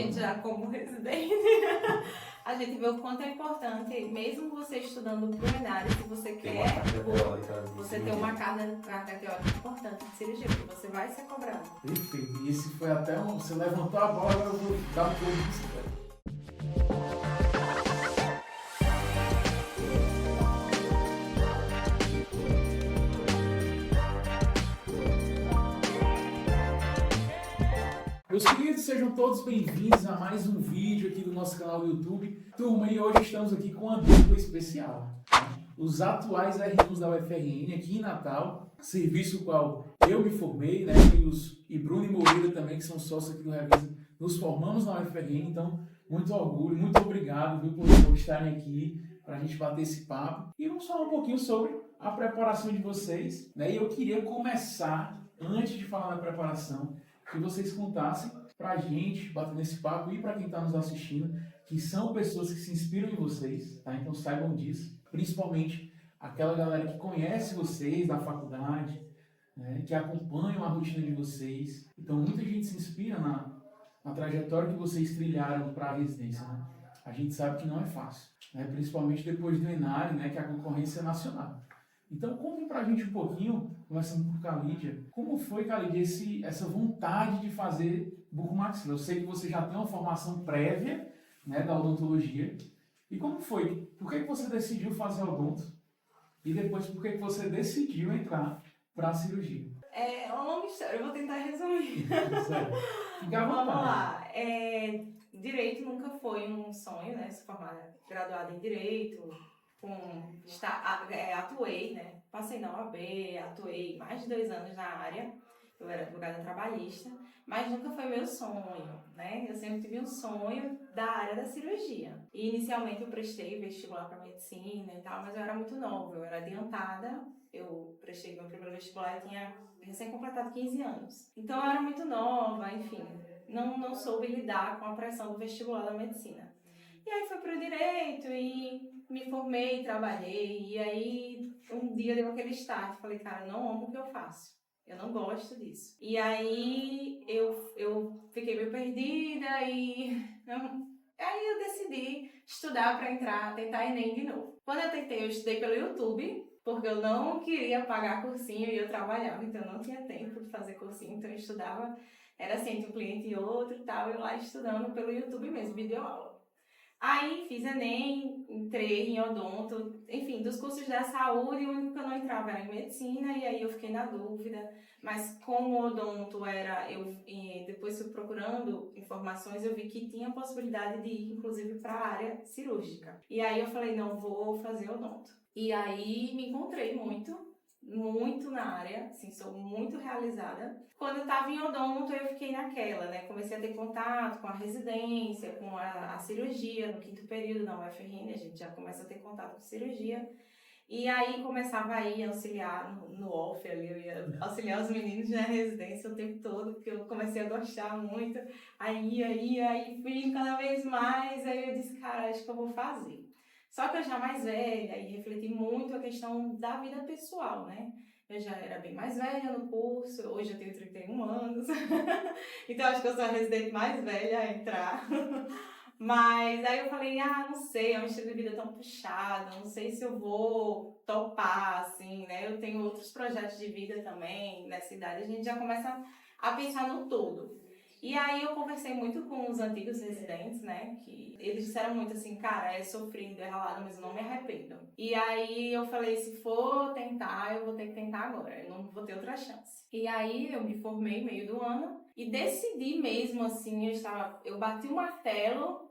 gente já como residente, a gente vê o quanto é importante, mesmo você estudando pro Enário, se você quer, você tem uma carga teórica importante de cirurgia, porque você vai ser cobrado. Perfeito. E esse foi até você levantou a bola, agora eu vou dar um pouco de bicicleta. Meus queridos, sejam todos bem-vindos a mais um vídeo aqui do nosso canal do YouTube. Turma, e hoje estamos aqui com uma dupla especial. Os atuais R1s da UFRN aqui em Natal, serviço qual eu me formei, né? E Bruno e Moreira também, que são sócios aqui do Revisa, nos formamos na UFRN, então muito orgulho, muito obrigado, viu, por estarem aqui para a gente bater esse papo. E vamos falar um pouquinho sobre a preparação de vocês, né? E eu queria começar, antes de falar da preparação, que vocês contassem pra gente, bater nesse papo, e para quem está nos assistindo, que são pessoas que se inspiram em vocês, tá? Então saibam disso, principalmente aquela galera que conhece vocês da faculdade, né? Que acompanham a rotina de vocês. Então muita gente se inspira na trajetória que vocês trilharam para a residência, né? A gente sabe que não é fácil, né? Principalmente depois do Enário, né? Que a concorrência é nacional. Então, conte pra gente um pouquinho, começando por Calidia, como foi, Calidia, essa vontade de fazer bucomaxila? Eu sei que você já tem uma formação prévia, né, da odontologia. E como foi? Por que você decidiu fazer odonto? E depois, por que você decidiu entrar para a cirurgia? É uma longa história, eu vou tentar resumir. Sério. Fica à vontade. Vamos lá. Direito nunca foi um sonho, né? Se formar graduada em Direito. Atuei, né? Passei na OAB, atuei mais de 2 anos na área, eu era advogada trabalhista, mas nunca foi meu sonho, né? Eu sempre tive um sonho da área da cirurgia. E inicialmente eu prestei vestibular para medicina e tal, mas eu era muito nova, eu era adiantada, eu prestei meu primeiro vestibular e tinha recém-completado 15 anos. Então eu era muito nova, enfim, não soube lidar com a pressão do vestibular da medicina. E aí fui pro direito e me formei, trabalhei, e aí um dia deu aquele start, falei, cara, eu não amo o que eu faço, eu não gosto disso. E aí eu fiquei meio perdida e aí eu decidi estudar para entrar, tentar Enem de novo. Quando eu estudei pelo YouTube, porque eu não queria pagar cursinho e eu trabalhava, então eu não tinha tempo de fazer cursinho, então eu estudava, era assim, entre um cliente e outro e tal, eu lá estudando pelo YouTube mesmo, videoaula. Aí fiz Enem, entrei em odonto, enfim, dos cursos da saúde, o único que eu não entrava era em medicina, e aí eu fiquei na dúvida, mas como o odonto depois fui procurando informações, eu vi que tinha a possibilidade de ir, inclusive, para a área cirúrgica. E aí eu falei, não, vou fazer odonto. E aí me encontrei muito na área, assim, sou muito realizada. Quando eu estava em odonto, eu fiquei naquela, né? Comecei a ter contato com a residência, com a cirurgia, no 5º período na UFRN, a gente já começa a ter contato com cirurgia. E aí começava a ir auxiliar no off ali, eu ia auxiliar os meninos na residência o tempo todo, porque eu comecei a gostar muito. Aí fui cada vez mais, aí eu disse, cara, acho que eu vou fazer. Só que eu já mais velha e refleti muito a questão da vida pessoal, né? Eu já era bem mais velha no curso, hoje eu tenho 31 anos, então acho que eu sou a residente mais velha a entrar. Mas aí eu falei, não sei, é um estilo de vida tão puxado, não sei se eu vou topar, assim, né? Eu tenho outros projetos de vida também nessa idade, a gente já começa a pensar no todo. E aí eu conversei muito com os antigos residentes, né, que eles disseram muito assim, cara, é sofrido, é ralado, mas eu não me arrependo. E aí eu falei, se for tentar, eu vou ter que tentar agora, eu não vou ter outra chance. E aí eu me formei meio do ano e decidi mesmo, assim, eu bati o martelo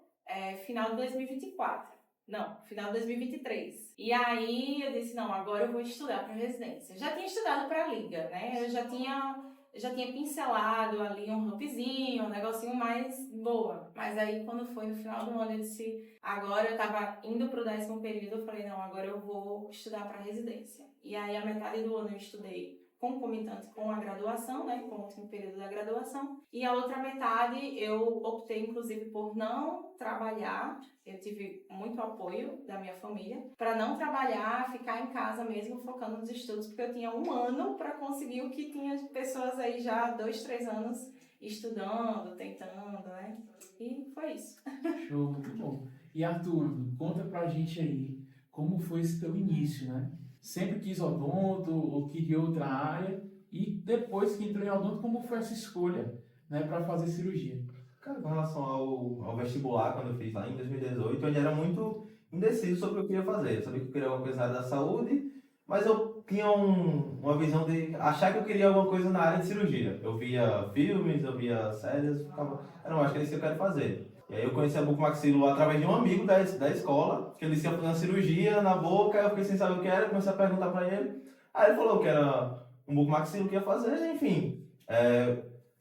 final de 2024. Não, final de 2023. E aí eu disse, não, agora eu vou estudar para residência. Já tinha estudado para a Liga, né, eu já tinha pincelado ali um rampzinho, um negocinho mais boa. Mas aí, quando foi no final do ano, eu disse, agora eu tava indo pro 10º período, eu falei, não, agora eu vou estudar para residência. E aí, a metade do ano eu estudei concomitante com a graduação, né, com o último período da graduação. E a outra metade eu optei, inclusive, por não trabalhar. Eu tive muito apoio da minha família para não trabalhar, ficar em casa mesmo, focando nos estudos, porque eu tinha 1 ano para conseguir o que tinha pessoas aí já há 2, 3 anos estudando, tentando, né? E foi isso. Show, muito bom. E Arthur, conta pra gente aí como foi esse teu início, né? Sempre quis odonto ou queria outra área e depois que entrou em odonto, como foi essa escolha, né, para fazer cirurgia? Cara, com relação ao vestibular, quando eu fiz lá em 2018, eu ainda era muito indeciso sobre o que eu queria fazer. Eu sabia que eu queria alguma coisa na área da saúde, mas eu tinha uma visão de achar que eu queria alguma coisa na área de cirurgia. Eu via filmes, eu via séries, eu ficava, eu não acho que é isso que eu quero fazer. E aí eu conheci a bucomaxilo através de um amigo da escola, que ele disse que ia fazer uma cirurgia na boca, eu fiquei sem saber o que era, comecei a perguntar para ele. Aí ele falou que era um bucomaxilo que ia fazer, enfim.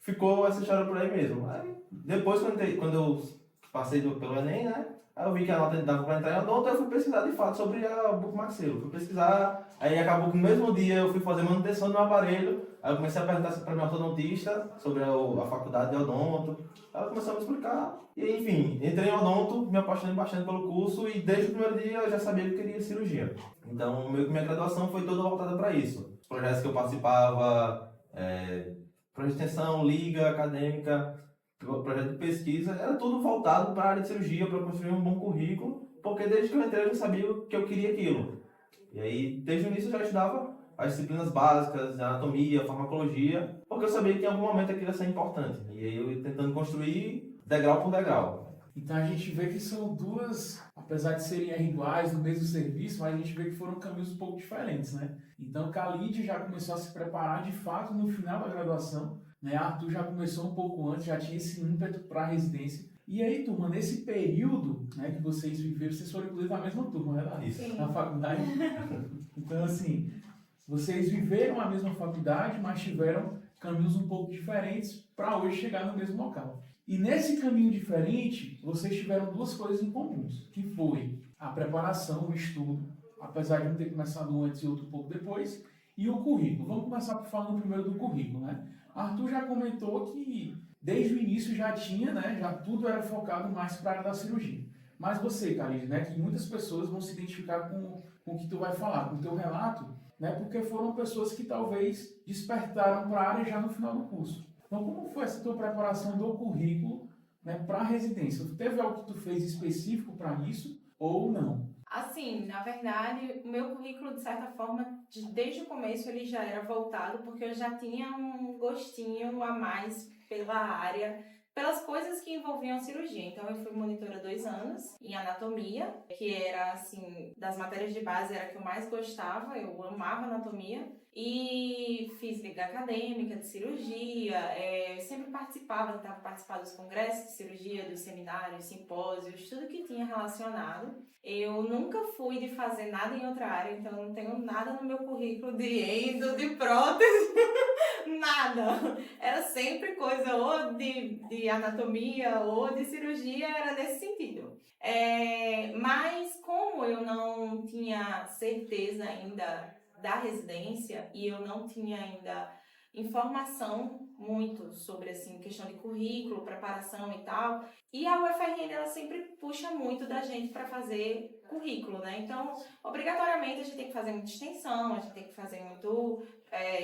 Ficou essa história por aí mesmo. Aí, depois, quando eu passei pelo Enem, né? Aí eu vi que a nota dava para entrar em odonto, eu fui pesquisar de fato sobre a bucomaxilo. Fui pesquisar, aí acabou que no mesmo dia eu fui fazer manutenção do meu aparelho, aí eu comecei a perguntar para minha ortodontista sobre a faculdade de odonto. Aí ela começou a me explicar, e enfim, entrei em odonto, me apaixonei bastante pelo curso, e desde o primeiro dia eu já sabia que queria cirurgia. Então, minha graduação foi toda voltada para isso. Os projetos que eu participava, projeto de extensão, liga acadêmica, projeto de pesquisa, era tudo voltado para a área de cirurgia, para construir um bom currículo, porque desde que eu entrei eu já sabia que eu queria aquilo. E aí, desde o início eu já estudava as disciplinas básicas, de anatomia, farmacologia, porque eu sabia que em algum momento aquilo ia ser importante. E aí eu ia tentando construir degrau por degrau. Então a gente vê que são duas, apesar de serem iguais no mesmo serviço, mas a gente vê que foram caminhos um pouco diferentes, né? Então Khalid já começou a se preparar de fato no final da graduação, né? Arthur já começou um pouco antes, já tinha esse ímpeto para a residência. E aí, turma, nesse período, né, que vocês viveram, vocês foram inclusive na mesma turma, né, Dani? Isso. Na faculdade. Então, assim, vocês viveram a mesma faculdade, mas tiveram caminhos um pouco diferentes para hoje chegar no mesmo local. E nesse caminho diferente, vocês tiveram duas coisas em comuns, que foi a preparação, o estudo, apesar de um ter começado antes e outro um pouco depois, e o currículo. Vamos começar falando primeiro do currículo, né? Arthur já comentou que desde o início já tinha, né, já tudo era focado mais para a área da cirurgia. Mas você, Khalid, né, que muitas pessoas vão se identificar com o que tu vai falar, com o teu relato, né, porque foram pessoas que talvez despertaram para a área já no final do curso. Então, como foi essa tua preparação do currículo, né, para a residência? Teve algo que tu fez específico para isso ou não? Assim, na verdade, o meu currículo, de certa forma, desde o começo ele já era voltado, porque eu já tinha um gostinho a mais pela área, pelas coisas que envolviam a cirurgia. Então, eu fui monitora 2 anos em anatomia, que era, assim, das matérias de base era a que eu mais gostava, eu amava anatomia. E fiz liga acadêmica de cirurgia, sempre tentava participar dos congressos de cirurgia, dos seminários, simpósios, tudo que tinha relacionado. Eu nunca fui de fazer nada em outra área, então eu não tenho nada no meu currículo de endo, de prótese, nada. Era sempre coisa ou de anatomia ou de cirurgia, era nesse sentido. Mas como eu não tinha certeza ainda da residência e eu não tinha ainda informação muito sobre, assim, questão de currículo, preparação e tal. E a UFRN, ela sempre puxa muito da gente para fazer currículo, né? Então, obrigatoriamente, a gente tem que fazer muita extensão, a gente tem que fazer muito...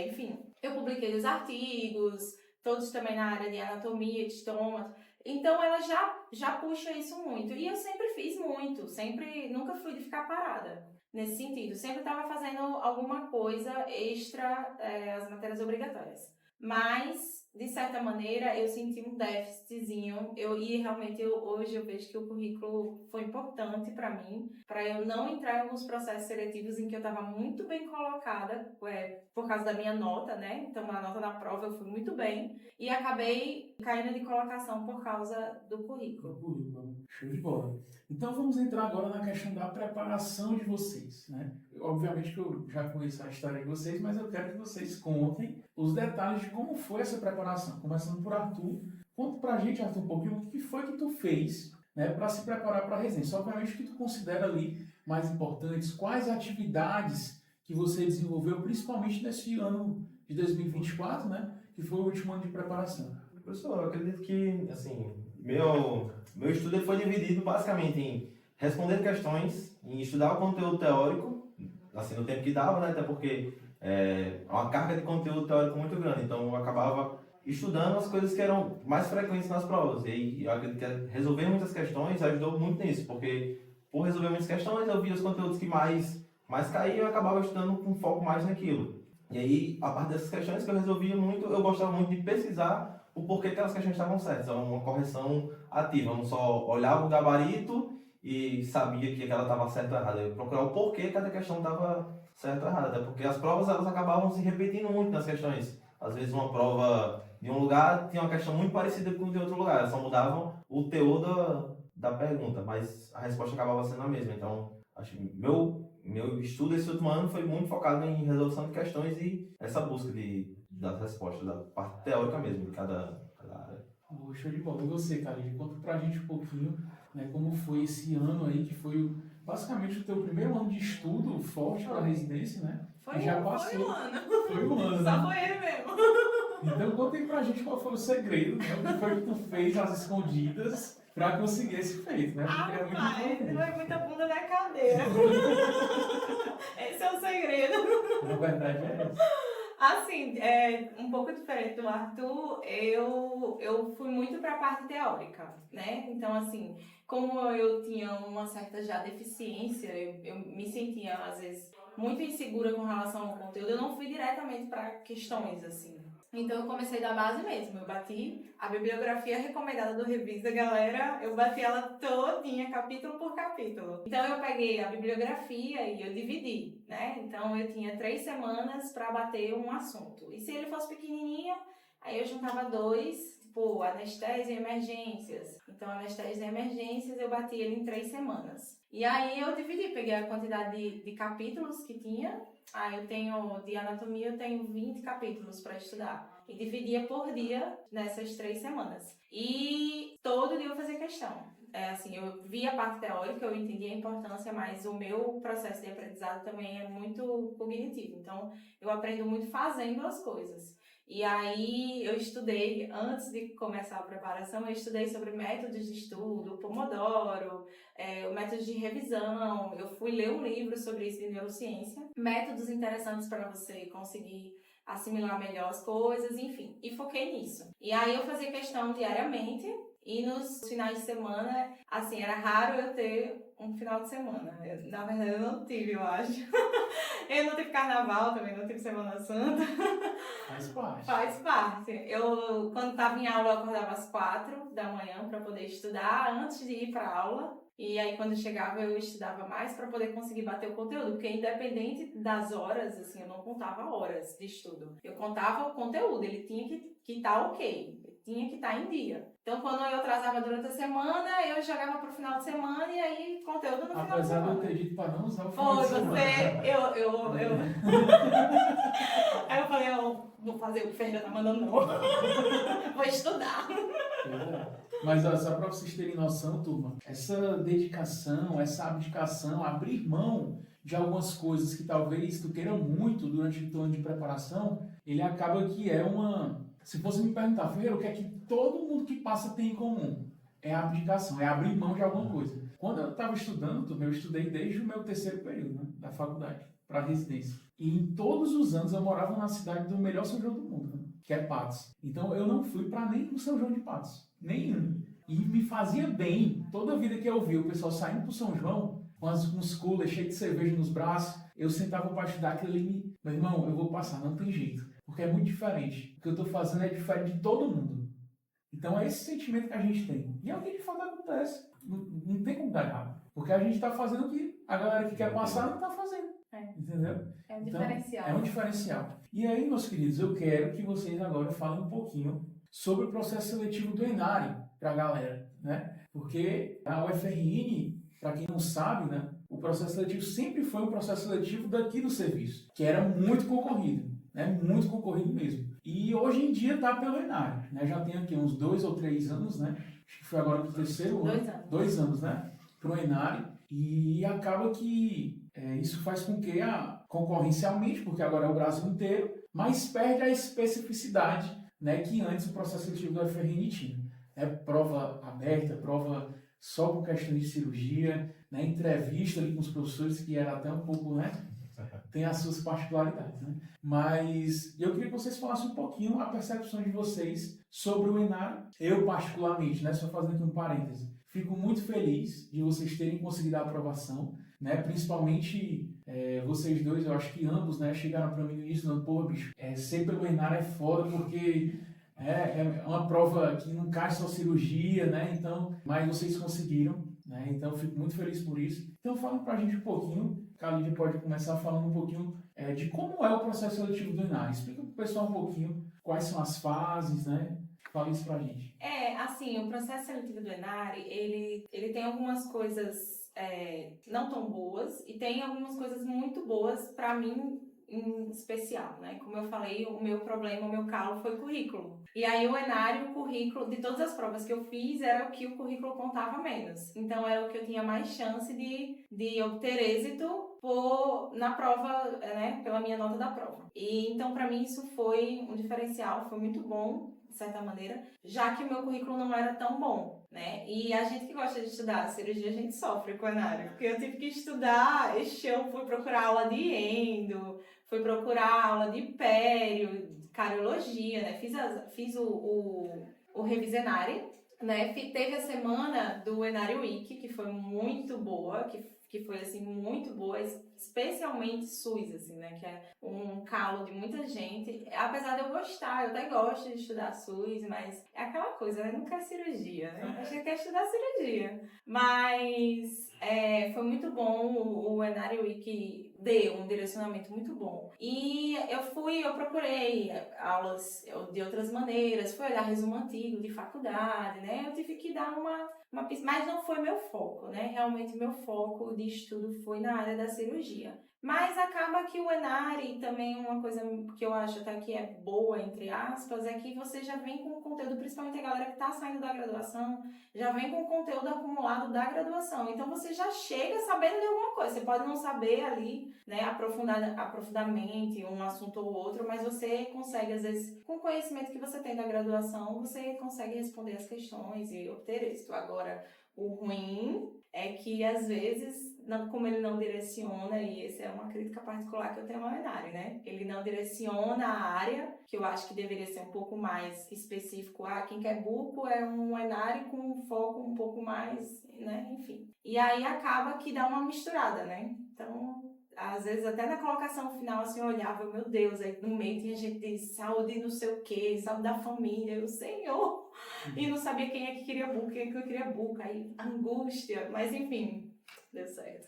enfim, eu publiquei os artigos, todos também na área de anatomia, de estômago. Então, ela já puxa isso muito. E eu sempre fiz muito, nunca fui de ficar parada. Nesse sentido, sempre estava fazendo alguma coisa extra às matérias obrigatórias. Mas, de certa maneira, eu senti um déficitzinho. Hoje eu vejo que o currículo foi importante para mim, para eu não entrar em alguns processos seletivos em que eu estava muito bem colocada, por causa da minha nota, né? Então, na nota da prova eu fui muito bem e acabei caindo de colocação por causa do currículo. Show de bola. Então vamos entrar agora na questão da preparação de vocês, né? Obviamente que eu já conheço a história de vocês, mas eu quero que vocês contem os detalhes de como foi essa preparação. Começando por Arthur. Conta pra gente, Arthur, um pouquinho o que foi que tu fez, né, para se preparar para a residência. Obviamente o que tu considera ali mais importantes, quais atividades que você desenvolveu, principalmente nesse ano de 2024, né, que foi o último ano de preparação. Professor, eu acredito que, assim, meu estudo foi dividido basicamente em responder questões, em estudar o conteúdo teórico, assim, no tempo que dava, né, até porque é uma carga de conteúdo teórico muito grande, então eu acabava estudando as coisas que eram mais frequentes nas provas. E aí eu acredito que resolver muitas questões ajudou muito nisso, porque por resolver muitas questões eu via os conteúdos que mais caíam e eu acabava estudando com foco mais naquilo. E aí, a parte dessas questões que eu resolvia muito, eu gostava muito de pesquisar o porquê aquelas questões estavam certas. Então, uma correção ativa, eu não só olhava o gabarito e sabia que aquela estava certa ou errada. Eu procurava o porquê cada questão estava certa ou errada. Até porque as provas elas acabavam se repetindo muito nas questões. Às vezes uma prova de um lugar tinha uma questão muito parecida com de outro lugar. Elas só mudavam o teor da pergunta, mas a resposta acabava sendo a mesma. Então, acho que meu estudo esse último ano foi muito focado em resolução de questões e essa busca das respostas, da parte teórica mesmo de cada área. Show de bola. E você, Khalid, conta pra gente um pouquinho, né, como foi esse ano aí, que foi basicamente o teu primeiro ano de estudo forte para a residência, né? Foi, já passou. foi um ano. Foi um ano, Só né? foi ele mesmo. Então conta aí pra gente qual foi o segredo, né? O que foi que tu fez às escondidas pra conseguir esse feito, né? Porque é muito Rapaz, importante. foi muita bunda na cadeira. Esse é o segredo. Na verdade é essa. Assim, um pouco diferente do Arthur, eu fui muito para a parte teórica, né? Então, assim, como eu tinha uma certa já deficiência, eu me sentia, às vezes, muito insegura com relação ao conteúdo, eu não fui diretamente para questões, assim. Então, eu comecei da base mesmo. Eu bati a bibliografia recomendada do Revisa, galera. Eu bati ela todinha, capítulo por capítulo. Então, eu peguei a bibliografia e eu dividi, né? Então, eu tinha 3 semanas para bater um assunto. E se ele fosse pequenininho, aí eu juntava 2, tipo, anestésia e emergências. Então, anestésia e emergências, eu bati ele em 3 semanas. E aí, eu dividi, peguei a quantidade de capítulos que tinha. Eu tenho, de anatomia, eu tenho 20 capítulos para estudar. E dividia por dia nessas 3 semanas. E todo dia eu fazia questão. Assim, eu via a parte teórica, eu entendi a importância, mas o meu processo de aprendizado também é muito cognitivo. Então, eu aprendo muito fazendo as coisas. E aí, eu estudei, antes de começar a preparação, eu estudei sobre métodos de estudo, Pomodoro, o método de revisão. Eu fui ler um livro sobre isso de neurociência. Métodos interessantes para você conseguir assimilar melhor as coisas, enfim. E foquei nisso. E aí, eu fazia questão diariamente. E nos finais de semana, assim, era raro eu ter um final de semana. Na verdade, eu não tive, eu acho. Eu não tive carnaval também, não tive Semana Santa. Faz parte. Faz parte. Eu, quando estava em aula, eu acordava às 4 da manhã para poder estudar antes de ir para aula. E aí, quando chegava, eu estudava mais para poder conseguir bater o conteúdo. Porque independente das horas, assim, eu não contava horas de estudo. Eu contava o conteúdo, ele tinha que estar ok. Tinha que estar em dia. Então, quando eu atrasava durante a semana, eu jogava pro final de semana e aí conteúdo no final de Apesar de semana. eu ter dito para não usar o final Foi, de semana. Aí eu falei, eu vou fazer o que Fernanda tá mandando, não. Vou estudar. Mas ó, só para vocês terem noção, turma, essa dedicação, essa abdicação, abrir mão de algumas coisas que talvez tu queira muito durante o teu ano de preparação, ele acaba que é uma... Se fosse me perguntar, Ferreira, o que é que todo mundo que passa tem em comum? É a abdicação, é abrir mão de alguma coisa. Quando eu estava estudando, turma, eu estudei desde o meu 3º período, né, da faculdade, para residência. E em todos os anos eu morava na cidade do melhor São João do mundo, né, que é Patos. Então eu não fui para nenhum São João de Patos, nenhum. E me fazia bem, toda a vida que eu via o pessoal saindo para o São João, com uns coolers cheios de cerveja nos braços, eu sentava para estudar aquilo ali. Meu irmão, eu vou passar, não tem jeito. Porque é muito diferente. O que eu estou fazendo é diferente de todo mundo. Então é esse sentimento que a gente tem. E é o que de fato acontece. Não tem como dar errado. Porque a gente está fazendo o que a galera que quer passar não está fazendo. Entendeu? É um Então, diferencial. É um diferencial. E aí, meus queridos, eu quero que vocês agora falem um pouquinho sobre o processo seletivo do Enare para a galera, né? Porque a UFRN, para quem não sabe, né, o processo seletivo sempre foi um processo seletivo daqui do serviço, que era muito concorrido, né? Muito concorrido mesmo. E hoje em dia está pelo Enare, né? Já tem aqui uns 2 ou 3 anos, né? Acho que foi agora pro 3º ano. 2 anos. 2 anos, né? Pro Enare. E acaba que isso faz com que, concorrencialmente, porque agora é o Brasil inteiro, mas perde a especificidade, né, que antes o processo seletivo do UFRN tinha. Prova aberta, prova só por questão de cirurgia, né, entrevista ali com os professores, que era até um pouco, né, tem as suas particularidades, né? Mas eu queria que vocês falassem um pouquinho a percepção de vocês sobre o Enário. Eu, particularmente, né, só fazendo aqui um parêntese, fico muito feliz de vocês terem conseguido a aprovação, né? Principalmente vocês dois, eu acho que ambos, né, chegaram para mim no início falando, pô, bicho, ser pelo Enário é foda porque é uma prova que não cai só cirurgia, né? Então, mas vocês conseguiram, né? Então, eu fico muito feliz por isso. Então, fala pra gente um pouquinho, a Lívia pode começar falando um pouquinho de como é o processo seletivo do Enário. Explica pro pessoal um pouquinho quais são as fases, né? Fala isso pra gente. Assim, o processo seletivo do Enari, ele tem algumas coisas não tão boas e tem algumas coisas muito boas pra mim em especial, né? Como eu falei, o meu problema, o meu calo foi currículo. E aí o Enari, o currículo, de todas as provas que eu fiz, era o que o currículo contava menos. Então era o que eu tinha mais chance de obter êxito na prova, né? Pela minha nota da prova. E então pra mim isso foi um diferencial, foi muito bom, de certa maneira, já que o meu currículo não era tão bom, né? E a gente que gosta de estudar cirurgia, a gente sofre com a Enário, porque eu tive que estudar, eu fui procurar aula de endo, fui procurar aula de pério, de cariologia, né? Fiz o Revisenari, né? Teve a semana do Enari Week, que foi muito boa, que foi, assim, muito boa, especialmente SUS, assim, né, que é um calo de muita gente. Apesar de eu gostar, eu até gosto de estudar SUS, mas é aquela coisa, né, não quer cirurgia, né, a gente quer estudar cirurgia. Mas foi muito bom, o Enari Week deu um direcionamento muito bom. E eu procurei aulas de outras maneiras, fui olhar resumo antigo de faculdade, né, eu tive que dar uma mas não foi meu foco, né? Realmente meu foco de estudo foi na área da cirurgia. Mas acaba que o Enari também, uma coisa que eu acho até que é boa, entre aspas, é que você já vem com o conteúdo, principalmente a galera que está saindo da graduação, já vem com o conteúdo acumulado da graduação. Então você já chega sabendo de alguma coisa. Você pode não saber ali, né, aprofundadamente um assunto ou outro, mas você consegue, às vezes, com o conhecimento que você tem da graduação, você consegue responder as questões e obter êxito. Agora, o ruim é que, às vezes, como ele não direciona, e essa é uma crítica particular que eu tenho ao Enari, né? Ele não direciona a área, que eu acho que deveria ser um pouco mais específico. Quem quer buco é um Enari com um foco um pouco mais, né? Enfim. E aí acaba que dá uma misturada, né? Então, às vezes até na colocação final, assim, eu olhava, meu Deus, aí no meio tinha gente de saúde não sei o quê, saúde da família, eu, Senhor! E não sabia quem é que queria buco, quem é que eu queria buco, aí angústia, mas enfim, deu certo.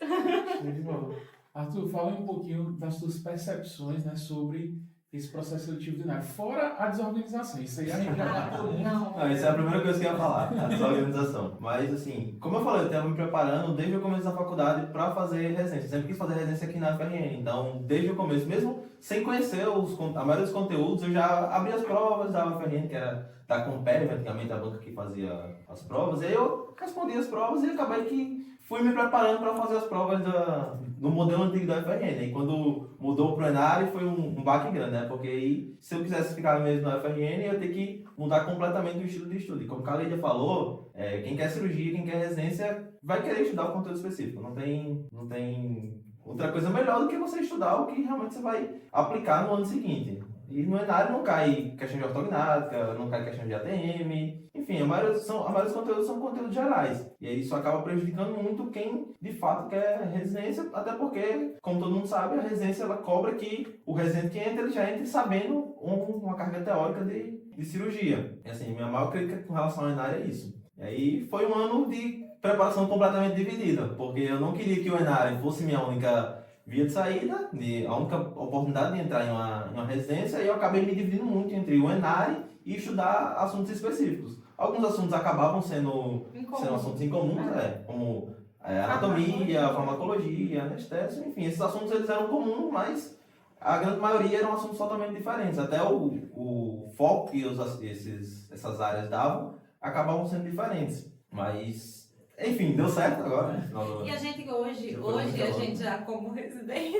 Arthur, fala um pouquinho das suas percepções, né, sobre esse processo seletivo do Enário. Fora a desorganização, isso aí a gente já matou muito. Não, essa é a primeira coisa que eu ia falar, a desorganização. Mas, assim, como eu falei, eu estava me preparando desde o começo da faculdade para fazer residência. Eu sempre quis fazer residência aqui na UFRN. Então, desde o começo, mesmo sem conhecer a maioria dos conteúdos, eu já abri as provas da UFRN, que era da Compere, antigamente a banca que fazia as provas. E aí eu respondi as provas e acabei que fui me preparando para fazer as provas do modelo antigo da UFRN. E quando mudou para o Enari foi um baque grande, né? Porque aí, se eu quisesse ficar mesmo na UFRN, eu ia ter que mudar completamente o estilo de estudo. E como a Kaleida falou, quem quer cirurgia, quem quer residência, vai querer estudar o conteúdo específico. Não tem outra coisa melhor do que você estudar o que realmente você vai aplicar no ano seguinte. E no Enari não cai questão de ortognática, não cai questão de ATM, enfim, a maioria dos conteúdos são conteúdos gerais. E aí isso acaba prejudicando muito quem de fato quer residência, até porque, como todo mundo sabe, a residência ela cobra que o residente que entra, ele já entre sabendo uma carga teórica de cirurgia. E assim, minha maior crítica com relação ao Enari é isso. E aí foi um ano de preparação completamente dividida, porque eu não queria que o Enari fosse minha única via de saída, a única oportunidade de entrar em uma residência, e eu acabei me dividindo muito entre o Enari e estudar assuntos específicos. Alguns assuntos acabavam sendo assuntos incomuns, como anatomia, farmacologia, anestésia, enfim, esses assuntos eles eram comuns, mas a grande maioria eram assuntos totalmente diferentes. Até o foco que essas áreas davam acabavam sendo diferentes. Mas, enfim, deu certo agora. E a gente hoje a gente já como residente,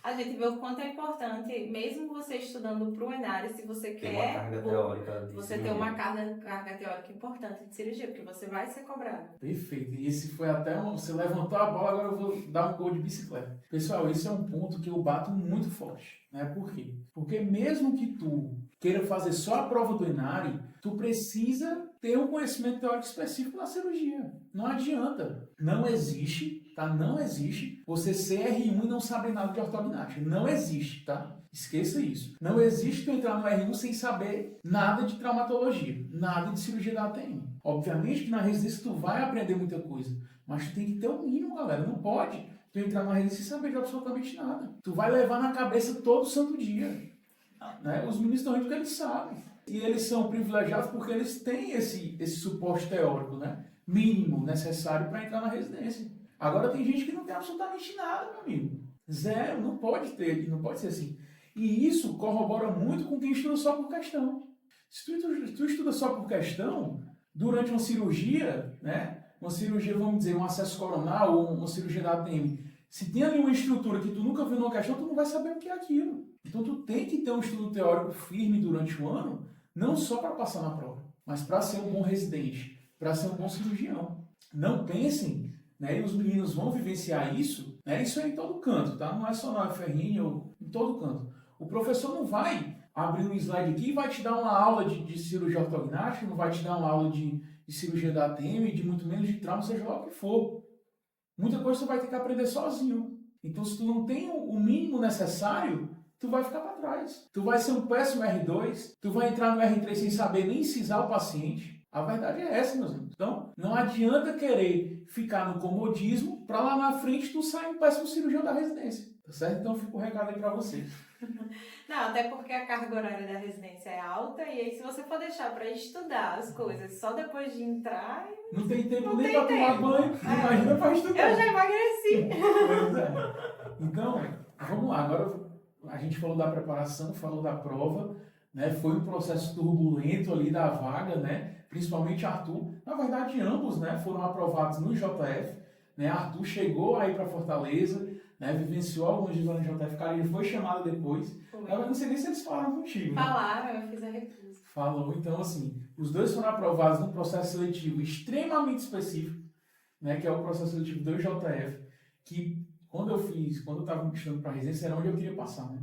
a gente vê o quanto é importante, mesmo você estudando para o ENARE, se você Tem uma quer carga teórica de você ter uma carga teórica importante de cirurgia, porque você vai ser cobrado. Perfeito. E esse foi até você levantou a bola, agora eu vou dar um gol de bicicleta. Pessoal, esse é um ponto que eu bato muito forte, né? Por quê? Porque mesmo que tu queira fazer só a prova do ENARE, tu precisa ter um conhecimento teórico específico na cirurgia. Não adianta. Não existe, tá? Não existe você ser R1 e não saber nada de ortognática. Não existe, tá? Esqueça isso. Não existe tu entrar no R1 sem saber nada de traumatologia, nada de cirurgia da ATM. Obviamente que na residência tu vai aprender muita coisa, mas tu tem que ter o mínimo, galera. Não pode tu entrar na residência sem saber de absolutamente nada. Tu vai levar na cabeça todo santo dia, né? Os meninos estão indo porque eles sabem. E eles são privilegiados porque eles têm esse suporte teórico, né? Mínimo necessário para entrar na residência. Agora tem gente que não tem absolutamente nada, meu amigo. Zero, não pode ter, não pode ser assim. E isso corrobora muito com quem estuda só por questão. Se tu estuda só por questão, durante uma cirurgia, né? Uma cirurgia, vamos dizer, um acesso coronal ou uma cirurgia da ATM, se tem ali uma estrutura que tu nunca viu numa questão, tu não vai saber o que é aquilo. Então tu tem que ter um estudo teórico firme durante o ano, não só para passar na prova, mas para ser um bom residente, para ser um bom cirurgião. Não pensem, né? E os meninos vão vivenciar isso, né? Isso é em todo canto, tá? Não é só na UFRN ou em todo canto. O professor não vai abrir um slide aqui e vai te dar uma aula de cirurgia ortognática, não vai te dar uma aula de cirurgia da ATM, de muito menos de trauma, seja lá o que for. Muita coisa você vai ter que aprender sozinho. Então, se tu não tem o mínimo necessário, tu vai ficar para trás. Tu vai ser um péssimo R2, tu vai entrar no R3 sem saber nem incisar o paciente. A verdade é essa, meus amigos. Então, não adianta querer ficar no comodismo para lá na frente tu sair um péssimo cirurgião da residência. Tá certo? Então, fica o recado aí para vocês. Não, até porque a carga horária da residência é alta e aí se você for deixar para estudar as coisas só depois de entrar... Não tem tempo nem para tomar banho, imagina para estudar. Eu já emagreci. Pois é. Então, vamos lá. Agora a gente falou da preparação, falou da prova, né? Foi um processo turbulento ali da vaga, né? Principalmente Arthur. Na verdade, ambos, né, foram aprovados no JF. Né? Arthur chegou aí para Fortaleza, né, vivenciou alguns dias lá no JF, cara, ele foi chamado depois. Eu não sei nem se eles falaram contigo. Falaram, eu fiz a recusa. Falou, então assim, os dois foram aprovados num processo seletivo extremamente específico, né, que é o processo seletivo do JF, que quando eu estava me estudando para a residência, era onde eu queria passar, né?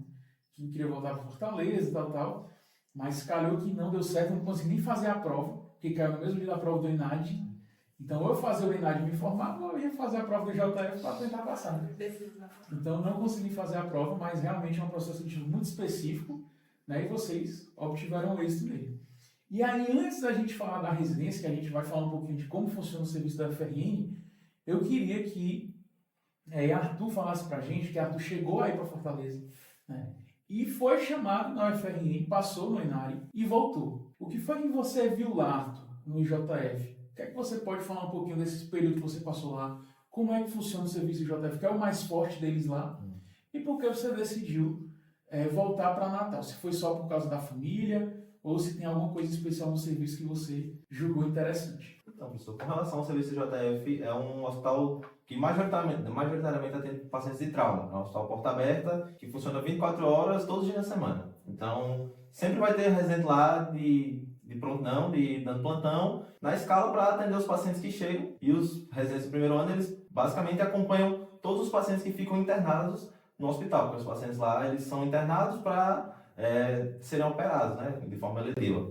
Que eu queria voltar para Fortaleza, tal, mas calhou que não deu certo, eu não consegui nem fazer a prova, porque caiu no mesmo dia da prova do ENAD. Então, ou eu fazia o ENAD e me formava, ou eu ia fazer a prova do JF para tentar passar. Então, não consegui fazer a prova, mas realmente é um processo seletivo muito específico, né? E vocês obtiveram êxito nele. E aí, antes da gente falar da residência, que a gente vai falar um pouquinho de como funciona o serviço da UFRN, eu queria que Arthur falasse pra gente, que Arthur chegou aí para Fortaleza, né? E foi chamado na UFRN, passou no ENARE e voltou. O que foi que você viu lá, Arthur, no JF? O que é que você pode falar um pouquinho desse período que você passou lá? Como é que funciona o serviço do JF? Que é o mais forte deles lá? E por que você decidiu voltar para Natal? Se foi só por causa da família ou se tem alguma coisa especial no serviço que você julgou interessante? Então, professor, com relação ao serviço do JF, é um hospital que majoritariamente atende pacientes de trauma. É um hospital porta aberta, que funciona 24 horas, todos os dias da semana. Então, sempre vai ter residente lá de prontão, dando plantão, na escala para atender os pacientes que chegam. E os residentes do primeiro ano, eles basicamente acompanham todos os pacientes que ficam internados no hospital, porque os pacientes lá, eles são internados para serem operados, né, de forma eletiva,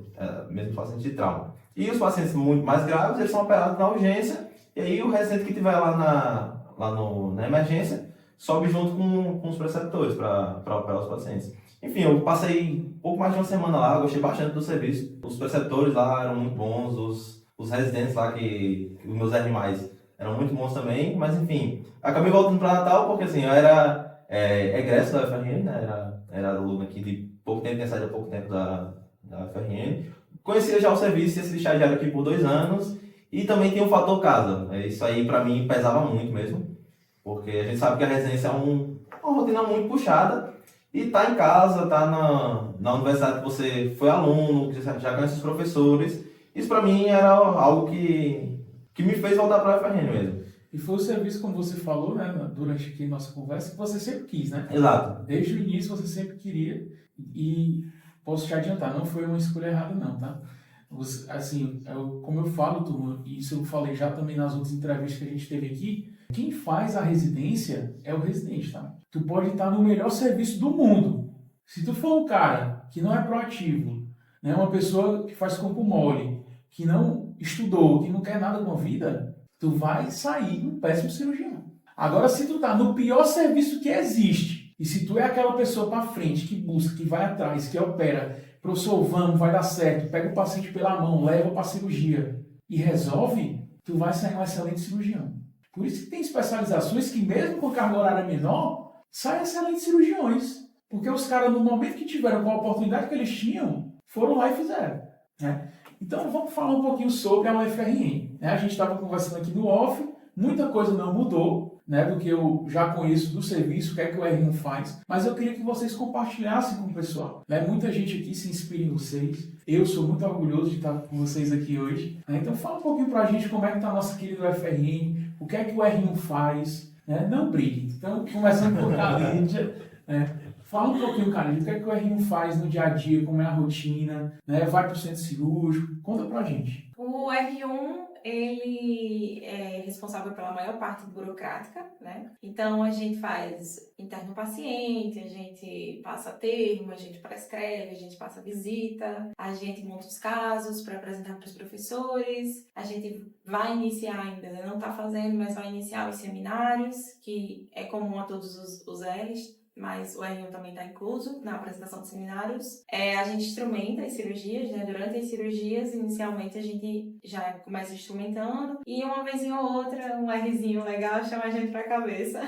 mesmo pacientes de trauma. E os pacientes muito mais graves, eles são operados na urgência, e aí o residente que estiver lá na emergência, sobe junto com os preceptores para operar os pacientes. Enfim, eu passei um pouco mais de uma semana lá, gostei bastante do serviço. Os preceptores lá eram muito bons, os residentes lá, os meus animais, eram muito bons também, mas enfim, acabei voltando para Natal porque assim, eu era egresso da UFRN, né? Era aluno aqui de pouco tempo, tinha saído há pouco tempo da UFRN. Conhecia já o serviço, ia ser estagiário aqui por 2 anos e também tinha o fator casa. Isso aí para mim pesava muito mesmo, porque a gente sabe que a residência é uma rotina muito puxada. E tá em casa, tá na universidade que você foi aluno, que já conhece os professores. Isso pra mim era algo que me fez voltar pra UFRN mesmo. E foi o serviço, como você falou, né, durante aqui a nossa conversa, que você sempre quis, né? Exato. Desde o início você sempre queria e posso te adiantar, não foi uma escolha errada não, tá? Assim, como eu falo, turma, e isso eu falei já também nas outras entrevistas que a gente teve aqui, quem faz a residência é o residente, tá? Tu pode estar no melhor serviço do mundo. Se tu for um cara que não é proativo, né, uma pessoa que faz corpo mole, que não estudou, que não quer nada com a vida, tu vai sair um péssimo cirurgião. Agora, se tu tá no pior serviço que existe, e se tu é aquela pessoa para frente, que busca, que vai atrás, que opera, professor, vamos, vai dar certo, pega o paciente pela mão, leva para a cirurgia e resolve, tu vai sair um excelente cirurgião. Por isso que tem especializações que, mesmo com carga horária menor, saem excelentes cirurgiões. Porque os caras, no momento que tiveram com a oportunidade que eles tinham, foram lá e fizeram. Né? Então, vamos falar um pouquinho sobre a UFRN. Né? A gente estava conversando aqui no off, muita coisa não mudou, né, do que eu já conheço do serviço, o que é que o R1 faz, mas eu queria que vocês compartilhassem com o pessoal. Né? Muita gente aqui se inspira em vocês, eu sou muito orgulhoso de estar com vocês aqui hoje. Né? Então fala um pouquinho pra gente como é que está a nossa querida UFRN, o que é que o R1 faz, né? Não brigue. Então, começando por Calíndia, né? Fala um pouquinho, Calíndia, o que é que o R1 faz no dia a dia, como é a rotina, né? Vai para o centro cirúrgico, conta pra gente. O R1, ele é responsável pela maior parte burocrática, né? Então, a gente faz interno paciente, a gente passa termo, a gente prescreve, a gente passa visita, a gente monta os casos para apresentar para os professores, a gente vai iniciar ainda, não está fazendo, mas vai iniciar os seminários, que é comum a todos os R's, mas o R1 também está incluso na apresentação de seminários. A gente instrumenta as cirurgias, né? Durante as cirurgias, inicialmente a gente já começa instrumentando e uma vez ou outra, um Rzinho legal chama a gente para a cabeça.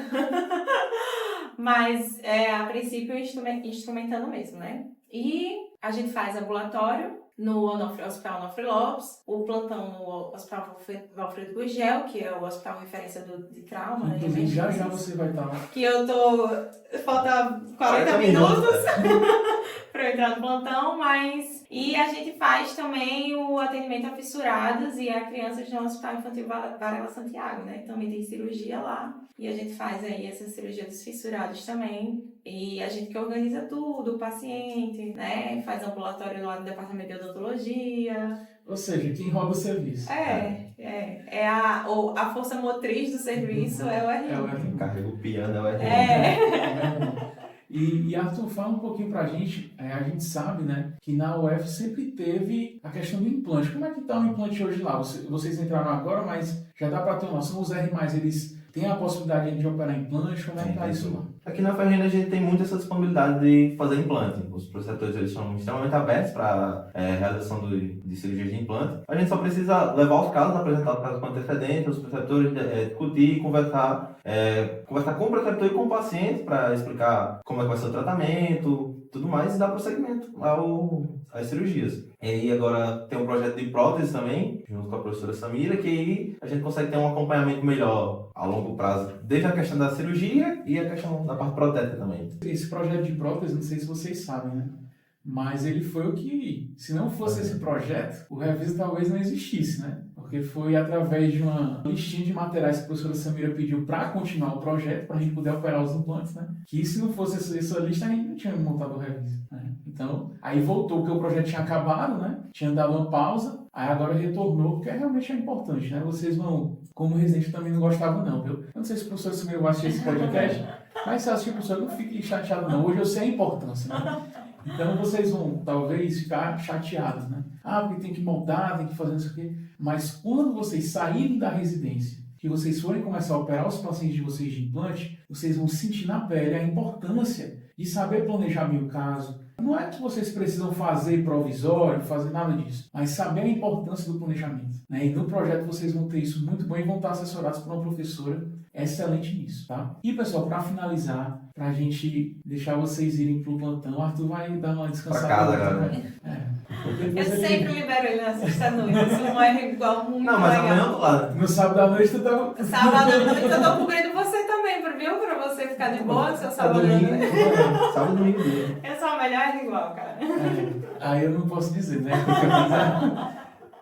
Mas, a princípio, instrumentando mesmo, né? E a gente faz ambulatório no Hospital Onofre Lopes, o plantão no Hospital Valfredo Gurgel, que é o hospital referência de trauma. Inclusive, já você vai estar lá. Que eu tô... Falta 40 minutos para eu entrar no plantão, mas... E a gente faz também o atendimento a fissurados e a crianças no Hospital Infantil Varela Santiago, né? Também tem cirurgia lá. E a gente faz aí essa cirurgia dos fissurados também. E a gente que organiza tudo, o paciente, né? Faz ambulatório lá no departamento de odontologia. Ou seja, quem roda o serviço. A força motriz do serviço é o R1. É o R1. Carrega o piano, é o R1. E Arthur, fala um pouquinho pra gente, a gente sabe, né, que na UF sempre teve a questão do implante. Como é que tá o implante hoje lá? Vocês entraram agora, mas já dá pra ter uma noção, os R+, eles têm a possibilidade de operar implante, como é que tá isso lá? Aqui na UFRN a gente tem muito essa disponibilidade de fazer implante. Os preceptores eles são extremamente abertos para realização de cirurgia de implante. A gente só precisa levar os casos, apresentar os casos com antecedência, os preceptores discutir, conversar com o preceptor e com o paciente para explicar como é que vai ser o tratamento, tudo mais, e dar prosseguimento às cirurgias. E aí agora tem um projeto de prótese também, junto com a professora Samira, que aí a gente consegue ter um acompanhamento melhor a longo prazo, desde a questão da cirurgia e a questão da parte protética também. Esse projeto de prótese, não sei se vocês sabem, né? Mas ele foi o que, se não fosse esse projeto, o Revisa talvez não existisse, né? Porque foi através de uma listinha de materiais que a professora Samira pediu para continuar o projeto, para a gente poder operar os implantes, né? Que se não fosse essa lista, a gente não tinha montado o Revisa, né? Então, aí voltou, porque o projeto tinha acabado, né? Tinha dado uma pausa, aí agora retornou, porque realmente é importante, né? Vocês vão, como residente, também não gostavam não, viu? Eu não sei se o professor Samira vai assistir esse podcast, mas se assistir, professor, não fique chateado não. Hoje eu sei a importância, né? Então vocês vão talvez ficar chateados, né? Porque tem que moldar, tem que fazer isso aqui. Mas quando vocês saírem da residência, que vocês forem começar a operar os pacientes de vocês de implante, vocês vão sentir na pele a importância de saber planejar bem o caso. Não é que vocês precisam fazer provisório, fazer nada disso, mas saber a importância do planejamento, né? E no projeto vocês vão ter isso muito bom e vão estar assessorados por uma professora excelente nisso, tá? E pessoal, para finalizar, pra gente deixar vocês irem pro plantão, Arthur vai dar uma descansada. Pra casa agora. Eu sempre libero ele na sexta-noite, isso não é igual muito legal. Não, mas amanhã eu tô lá. No sábado à noite tu tá... Sábado à noite eu tô cobrindo você também, viu? Pra você ficar de boa, seu sábado à noite. Sábado e domingo dele. Eu sou a melhor igual, cara. Aí eu não posso dizer, né?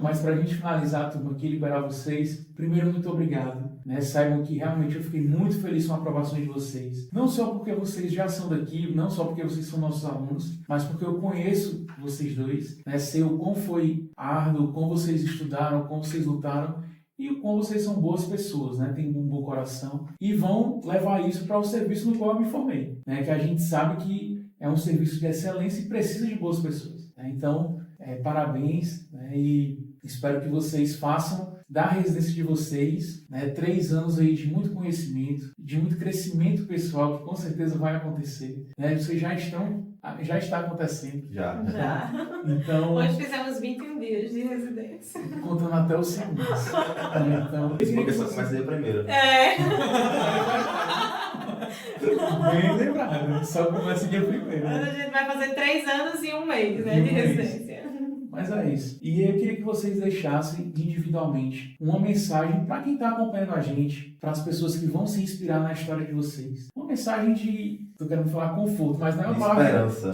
Mas para a gente finalizar, turma, aqui, liberar vocês, primeiro, muito obrigado. Né? Saibam que realmente eu fiquei muito feliz com a aprovação de vocês. Não só porque vocês já são daqui, não só porque vocês são nossos alunos, mas porque eu conheço vocês dois, né? Sei o quão foi árduo, o quão vocês estudaram, o quão vocês lutaram e o quão vocês são boas pessoas, né? Têm um bom coração e vão levar isso para o serviço no qual eu me formei, né? Que a gente sabe que é um serviço de excelência e precisa de boas pessoas. Né? Então, parabéns, né? E espero que vocês façam da residência de vocês, né, 3 anos aí de muito conhecimento, de muito crescimento pessoal, que com certeza vai acontecer. Né? Vocês já está acontecendo. Já. Então, Hoje fizemos 21 dias de residência. contando até o segundo. Então, Porque só comecei primeiro. bem lembrado, só começa dia primeiro. Mas a gente vai fazer 3 anos e 1 mês, né, E um de mês. residência. Mas é isso. E eu queria que vocês deixassem individualmente uma mensagem para quem está acompanhando a gente, para as pessoas que vão se inspirar na história de vocês. Uma mensagem de, tô querendo falar conforto, mas não é uma De palavra esperança.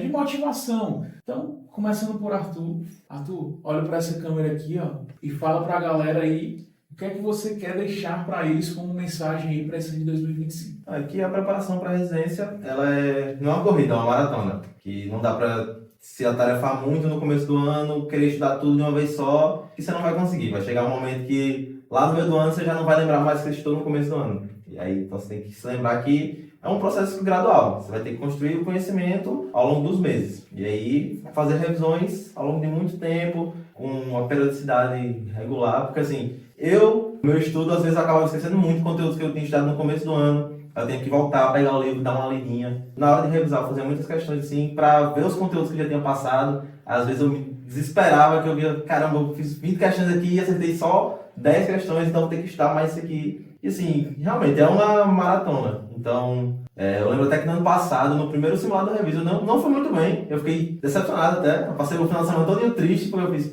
de motivação. Então, começando por Arthur. Arthur, olha para essa câmera aqui, ó, e fala para a galera aí o que é que você quer deixar para eles como mensagem aí para esse ano de 2025. Aqui a preparação para a residência, ela não é uma corrida, é uma maratona. Que não dá para se atarefar muito no começo do ano, querer estudar tudo de uma vez só, que você não vai conseguir. Vai chegar um momento que lá no meio do ano você já não vai lembrar mais que você estudou no começo do ano. E aí então você tem que se lembrar que é um processo gradual. Você vai ter que construir o conhecimento ao longo dos meses. E aí fazer revisões ao longo de muito tempo, com uma periodicidade regular, porque assim, meu estudo às vezes acaba esquecendo muito conteúdos que eu tinha estudado no começo do ano. Eu tenho que voltar, pegar o livro, dar uma lidinha. Na hora de revisar, eu fazia muitas questões assim, para ver os conteúdos que eu já tinha passado. Às vezes eu me desesperava, que eu via, caramba, eu fiz 20 questões aqui e acertei só 10 questões, então vou ter que estudar mais isso aqui. E assim, realmente é uma maratona. Então, eu lembro até que no ano passado, no primeiro simulado da revista, não foi muito bem. Eu fiquei decepcionado até. Eu passei o final de semana todo triste, porque eu fiz,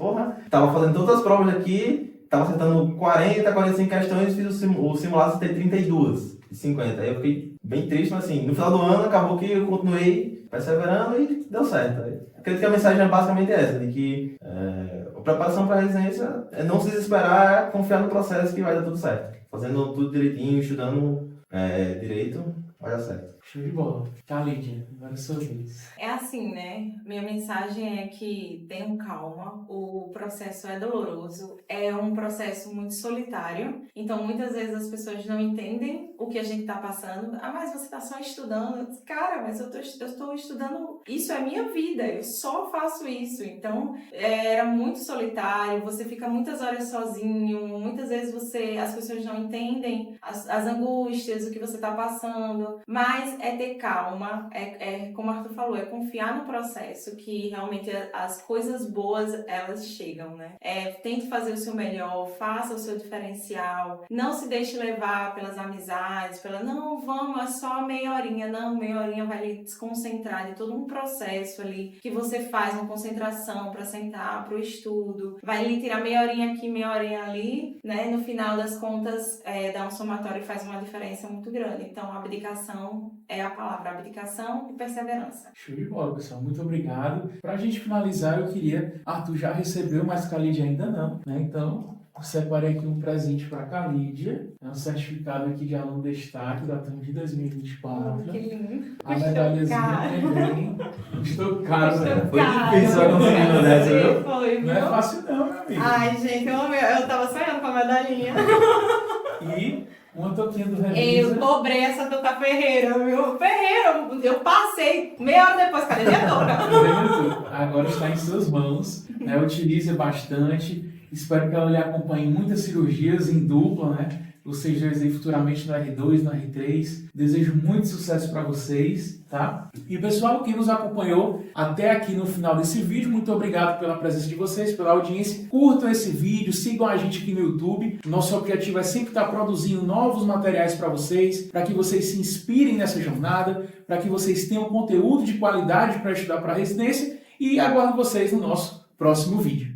tava fazendo todas as provas aqui, tava acertando 40, 45 questões, fiz o simulado, acertei 32. 50. Aí eu fiquei bem triste, mas assim, no final do ano acabou que eu continuei perseverando e deu certo. Acredito que a mensagem é basicamente essa, de que a preparação para a residência é não se desesperar, é confiar no processo que vai dar tudo certo. Fazendo tudo direitinho, estudando direito, vai dar certo. Show de bola. Tá, Lídia, agora é sua vez. É assim, né? Minha mensagem é que tenham calma, o processo é doloroso, é um processo muito solitário, então muitas vezes as pessoas não entendem o que a gente tá passando. Ah, mas você tá só estudando. Cara, mas eu estou estudando, isso é minha vida, eu só faço isso. Então, era muito solitário, você fica muitas horas sozinho, muitas vezes as pessoas não entendem as angústias, o que você tá passando, mas é ter calma, como o Arthur falou, é confiar no processo, que realmente as coisas boas, elas chegam, né? Tente fazer o seu melhor, faça o seu diferencial, não se deixe levar pelas amizades, não, vamos, é só meia horinha, não, meia horinha vai lhe desconcentrar de todo um processo ali, que você faz uma concentração para sentar, para o estudo, vai lhe tirar meia horinha aqui, meia horinha ali, né? No final das contas, dá um somatório e faz uma diferença muito grande. Então, a abdicação é a palavra, abdicação e perseverança. Show de bola, pessoal. Muito obrigado. Pra gente finalizar, eu queria... Arthur já recebeu, mas Kalídia ainda não, né? Então, eu separei aqui um presente para Kalídia. É um certificado aqui de aluno destaque da turma de 2024. Que lindo. A medalhazinha também. Estou caro, né? Foi difícil a conseguir dessa, viu? Foi, viu? Não é fácil não, meu amigo. Ai, gente, eu tava sonhando com a medalhinha. E uma touquinha do Eu Revisa. cobrei essa touca Ferreira, viu? Ferreira, eu passei meia hora depois, cadê minha touca? Agora está em suas mãos, né? Utilize bastante. Espero que ela lhe acompanhe em muitas cirurgias em dupla, né? Vocês dois aí futuramente no R2, no R3. Desejo muito sucesso para vocês, tá? E pessoal, quem nos acompanhou até aqui no final desse vídeo, muito obrigado pela presença de vocês, pela audiência. Curtam esse vídeo, sigam a gente aqui no YouTube. Nosso objetivo é sempre estar produzindo novos materiais para vocês, para que vocês se inspirem nessa jornada, para que vocês tenham conteúdo de qualidade para estudar para a residência, e aguardo vocês no nosso próximo vídeo.